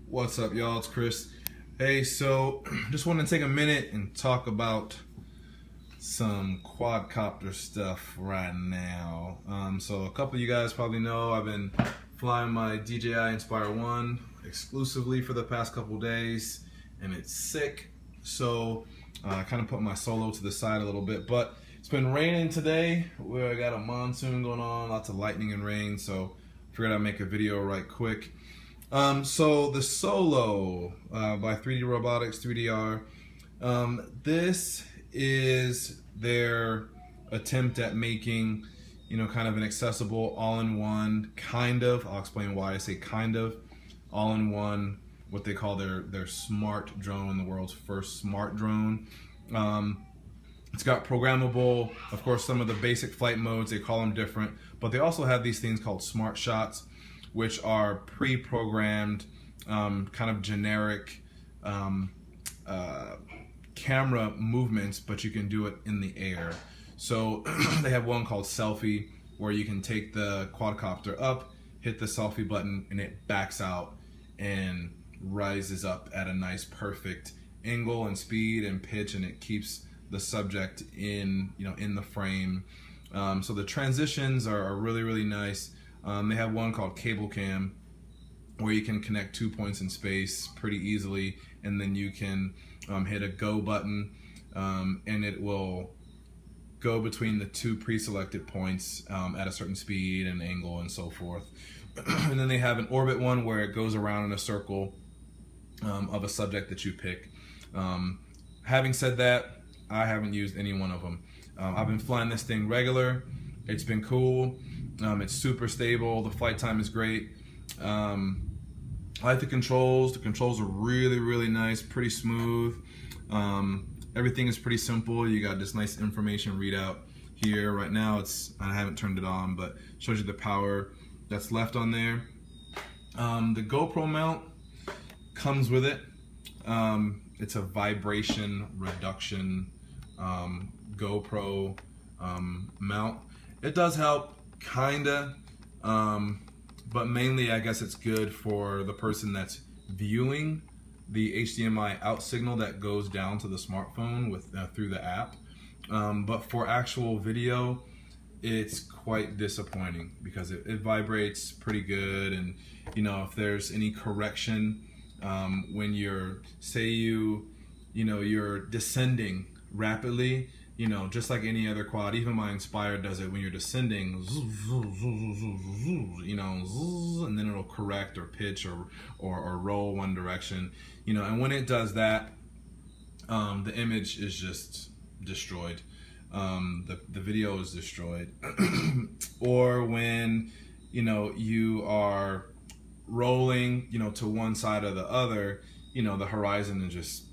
What's up, y'all? It's Chris. Hey, so just want to take a minute and talk about some quadcopter stuff right now. So a couple of you guys probably know I've been flying my DJI Inspire 1 exclusively for the past couple days, and it's sick. So I kind of put my solo to the side a little bit, but it's been raining today. We got a monsoon going on, lots of lightning and rain, so I figured I'd make a video right quick. So the Solo by 3D Robotics, 3DR, this is their attempt at making, you know, kind of an accessible all-in-one, kind of, I'll explain why I say kind of, all-in-one, what they call their smart drone, the world's first smart drone. It's got programmable, of course, some of the basic flight modes, they call them different, but they also have these things called smart shots, which are pre-programmed, kind of generic camera movements, but you can do it in the air. So they have one called selfie, where you can take the quadcopter up, hit the selfie button, and it backs out and rises up at a nice perfect angle and speed and pitch, and it keeps the subject in, you know, in the frame. So the transitions are really, really nice. They have one called cable cam, where you can connect 2 points in space pretty easily, and then you can hit a go button, and it will go between the two pre-selected points at a certain speed and angle and so forth. And then they have an orbit one, where it goes around in a circle of a subject that you pick. Having said that, I haven't used any one of them. I've been flying this thing regular. It's been cool. It's super stable. The flight time is great. I like the controls. The controls are really, really nice, pretty smooth. Everything is pretty simple. You got this nice information readout here. Right now, I haven't turned it on, but shows you the power that's left on there. The GoPro mount comes with it. It's a vibration reduction GoPro mount. It does help, kinda, but mainly I guess it's good for the person that's viewing the HDMI out signal that goes down to the smartphone with through the app. But for actual video, it's quite disappointing because it vibrates pretty good, and you know, if there's any correction when you're, say you're descending rapidly, you know, just like any other quad, even my Inspire does it when you're descending, you know, and then it'll correct or pitch or roll one direction, you know, and when it does that, the image is just destroyed. The video is destroyed. Or when, you know, you are rolling, you know, to one side or the other, you know, the horizon is just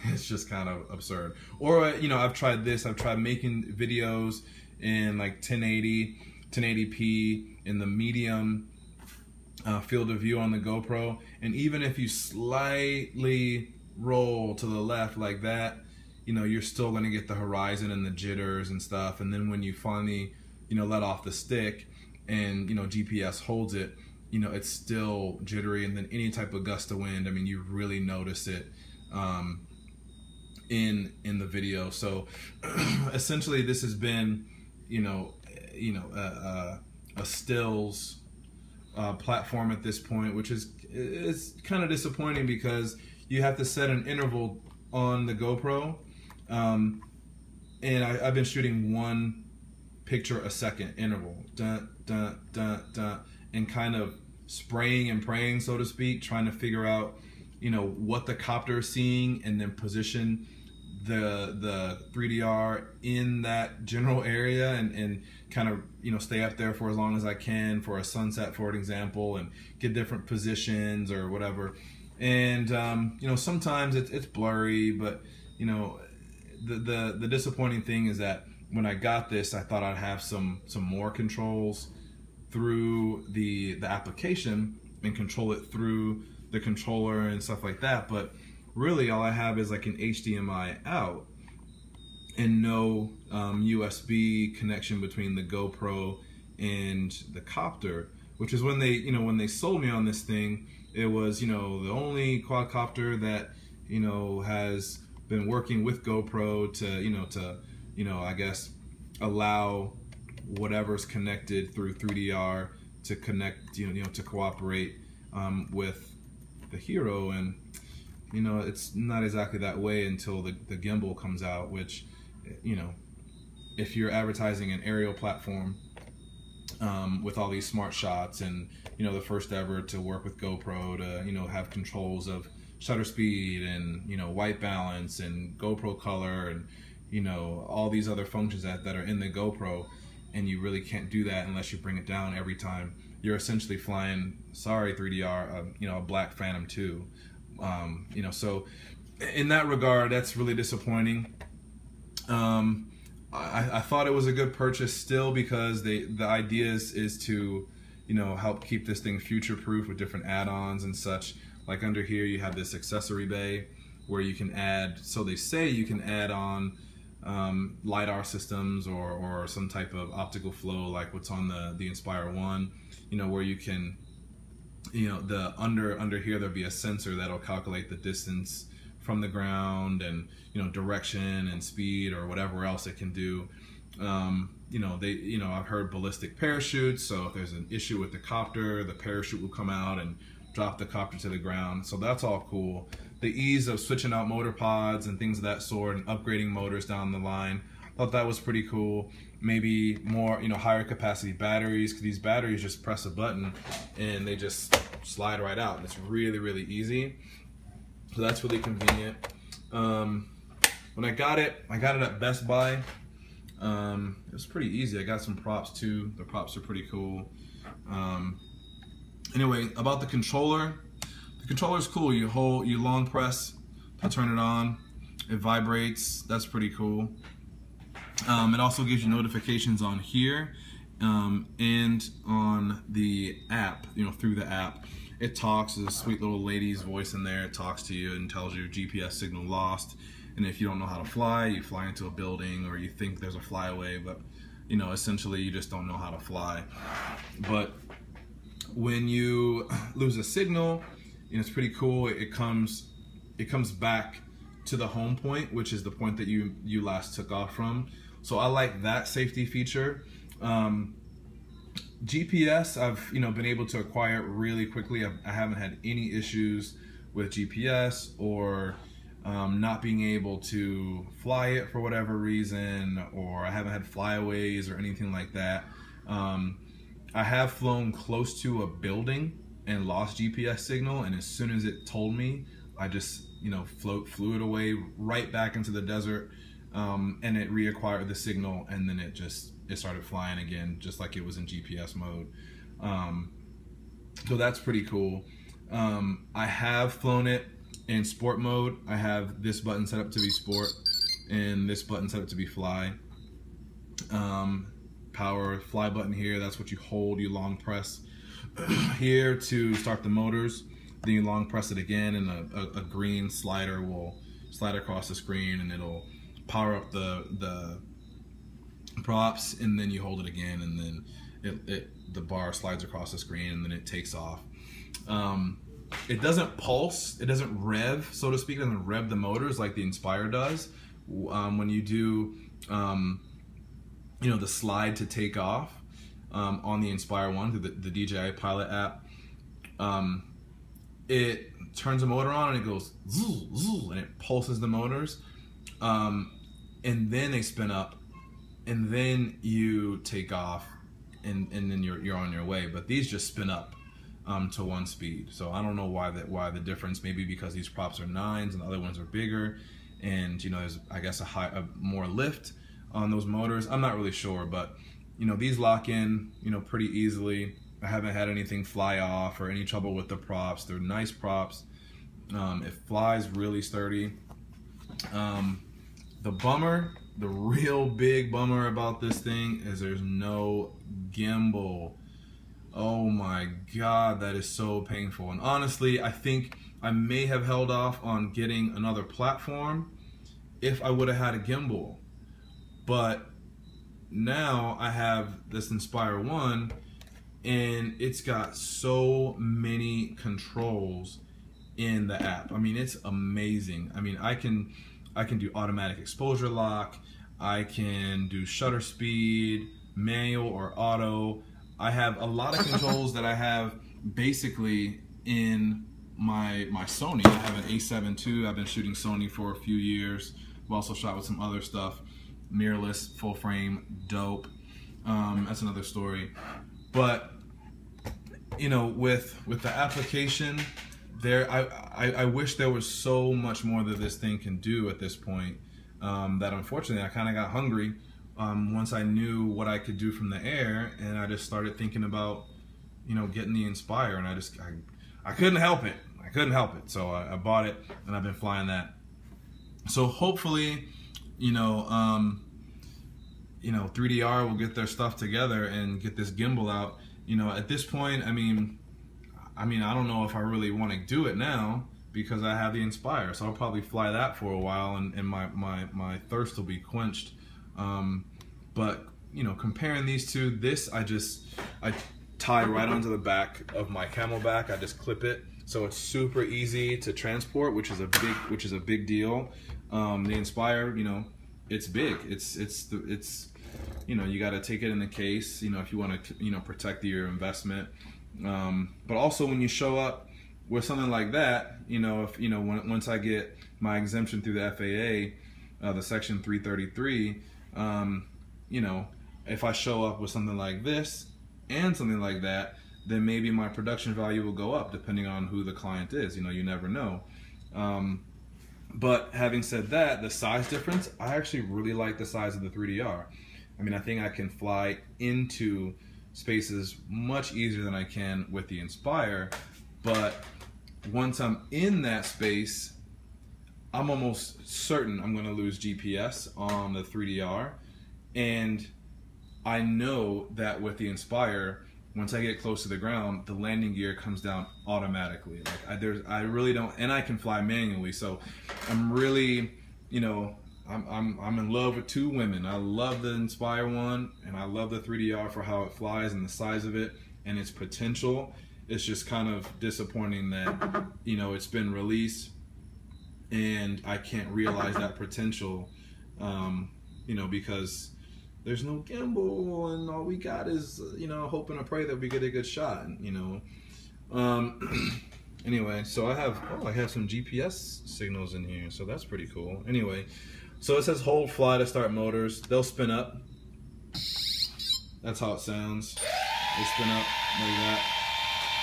it's just kind of absurd. Or, you know, I've tried making videos in like 1080p in the medium field of view on the GoPro, and even if you slightly roll to the left like that, you know, you're still going to get the horizon and the jitters and stuff. And then when you finally, you know, let off the stick and, you know, GPS holds it, you know, it's still jittery. And then any type of gust of wind, I mean, you really notice it in the video. So essentially this has been, a stills platform at this point, which is kind of disappointing because you have to set an interval on the GoPro, and I've been shooting 1 picture a second interval, dun, dun, dun, dun, and kind of spraying and praying, so to speak, trying to figure out, you know, what the copter is seeing, and then position the 3DR in that general area, and kind of, you know, stay up there for as long as I can for a sunset, for an example, and get different positions or whatever. And you know, sometimes it's blurry, but you know, the disappointing thing is that when I got this, I thought I'd have some more controls through the application and control it through the controller and stuff like that, but really all I have is like an HDMI out and no USB connection between the GoPro and the copter. which is when they, when they sold me on this thing, it was, the only quadcopter that, has been working with GoPro to, I guess, allow whatever's connected through 3DR to connect, to cooperate with the Hero. And, it's not exactly that way until the gimbal comes out, which, if you're advertising an aerial platform with all these smart shots and, the first ever to work with GoPro to, have controls of shutter speed and, white balance and GoPro color and, all these other functions that are in the GoPro, and you really can't do that unless you bring it down every time. You're essentially flying, sorry 3DR, a black Phantom 2. So in that regard, that's really disappointing. I thought it was a good purchase still, because the idea is to, help keep this thing future-proof with different add-ons and such. Like under here, you have this accessory bay where you can add, so they say you can add on LiDAR systems or some type of optical flow like what's on the Inspire 1, where you can, under here there'll be a sensor that'll calculate the distance from the ground and, direction and speed or whatever else it can do. I've heard ballistic parachutes, so if there's an issue with the copter, the parachute will come out and drop the copter to the ground. So that's all cool. The ease of switching out motor pods and things of that sort and upgrading motors down the line, thought that was pretty cool. Maybe more, higher capacity batteries, because these batteries just press a button and they just slide right out. And it's really, really easy. So that's really convenient. When I got it at Best Buy. It was pretty easy. I got some props too. The props are pretty cool. Anyway, about the controller. The controller is cool. You long press to turn it on. It vibrates. That's pretty cool. It also gives you notifications on here and on the app. Through the app, it talks. There's a sweet little lady's voice in there. It talks to you and tells you GPS signal lost. And if you don't know how to fly, you fly into a building, or you think there's a flyaway, but essentially you just don't know how to fly. But when you lose a signal, it's pretty cool. It comes back to the home point, which is the point that you last took off from. So I like that safety feature. GPS, I've been able to acquire really quickly. I haven't had any issues with GPS or not being able to fly it for whatever reason, or I haven't had flyaways or anything like that. I have flown close to a building and lost GPS signal, and as soon as it told me, I just flew it away right back into the desert, and it reacquired the signal, and then it started flying again just like it was in GPS mode. So that's pretty cool. I have flown it in sport mode. I have this button set up to be sport and this button set up to be fly. Power fly button here, that's what you hold. You long press here to start the motors, then you long press it again, and a green slider will slide across the screen and it'll power up the props, and then you hold it again, and then the bar slides across the screen, and then it takes off. It doesn't pulse, it doesn't rev, so to speak. It doesn't rev the motors like the Inspire does. When you do, the slide to take off on the Inspire 1 through the DJI Pilot app, it turns the motor on and it goes zzz, zzz, and it pulses the motors, and then they spin up, and then you take off, and then you're on your way. But these just spin up to one speed. So I don't know why the difference. Maybe because these props are 9s and the other ones are bigger, and there's, I guess, a more lift on those motors. I'm not really sure, but these lock in pretty easily. I haven't had anything fly off or any trouble with the props. They're nice props. It flies really sturdy. The real big bummer about this thing is there's no gimbal. Oh my God, that is so painful. And honestly, I think I may have held off on getting another platform if I would have had a gimbal. But now I have this Inspire 1, and it's got so many controls in the app. I mean, it's amazing. I mean, I can do automatic exposure lock, I can do shutter speed, manual or auto. I have a lot of controls that I have basically in my Sony. I have an A7 II. I've been shooting Sony for a few years. I've also shot with some other stuff. Mirrorless, full frame, dope. That's another story. But you know, with the application, I wish there was so much more that this thing can do at this point. That unfortunately I kind of got hungry once I knew what I could do from the air, and I just started thinking about, you know, getting the Inspire, and I couldn't help it. I couldn't help it. So I bought it, and I've been flying that. So hopefully, you know, 3DR will get their stuff together and get this gimbal out. You know, at this point, I mean, I don't know if I really want to do it now because I have the Inspire. So I'll probably fly that for a while, and my thirst will be quenched. But you know, comparing these two, this I tie right onto the back of my Camelback. I just clip it, so it's super easy to transport, which is a big deal. The Inspire, you know, it's big. It's you know, you got to take it in the case, you know, if you want to, you know, protect your investment. But also when you show up with something like that, you know, if you know, once I get my exemption through the FAA, the Section 333, you know, if I show up with something like this and something like that, then maybe my production value will go up depending on who the client is. You know, you never know. But having said that, the size difference, I actually really like the size of the 3DR. I mean, I think I can fly into spaces much easier than I can with the Inspire, but once I'm in that space, I'm almost certain I'm going to lose GPS on the 3DR, and I know that with the Inspire, once I get close to the ground, the landing gear comes down automatically. Like I really don't, and I can fly manually, so I'm really, you know, I'm in love with two women. I love the Inspire one, and I love the 3DR for how it flies and the size of it and its potential. It's just kind of disappointing that, you know, it's been released and I can't realize that potential, you know, because there's no gimbal and all we got is, you know, hope and a pray that we get a good shot, you know. Anyway, so I have some GPS signals in here, so that's pretty cool. Anyway, so it says hold fly to start motors. They'll spin up. That's how it sounds. They spin up like that.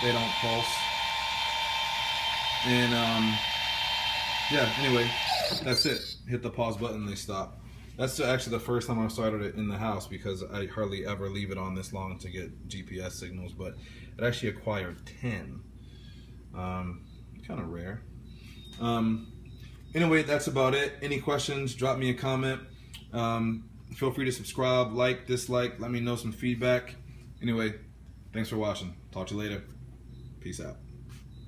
They don't pulse. And yeah, anyway, that's it. Hit the pause button, they stop. That's actually the first time I've started it in the house because I hardly ever leave it on this long to get GPS signals, but it actually acquired 10. Kind of rare. Anyway, that's about it. Any questions, drop me a comment. Feel free to subscribe, like, dislike, let me know some feedback. Anyway, thanks for watching. Talk to you later. Peace out.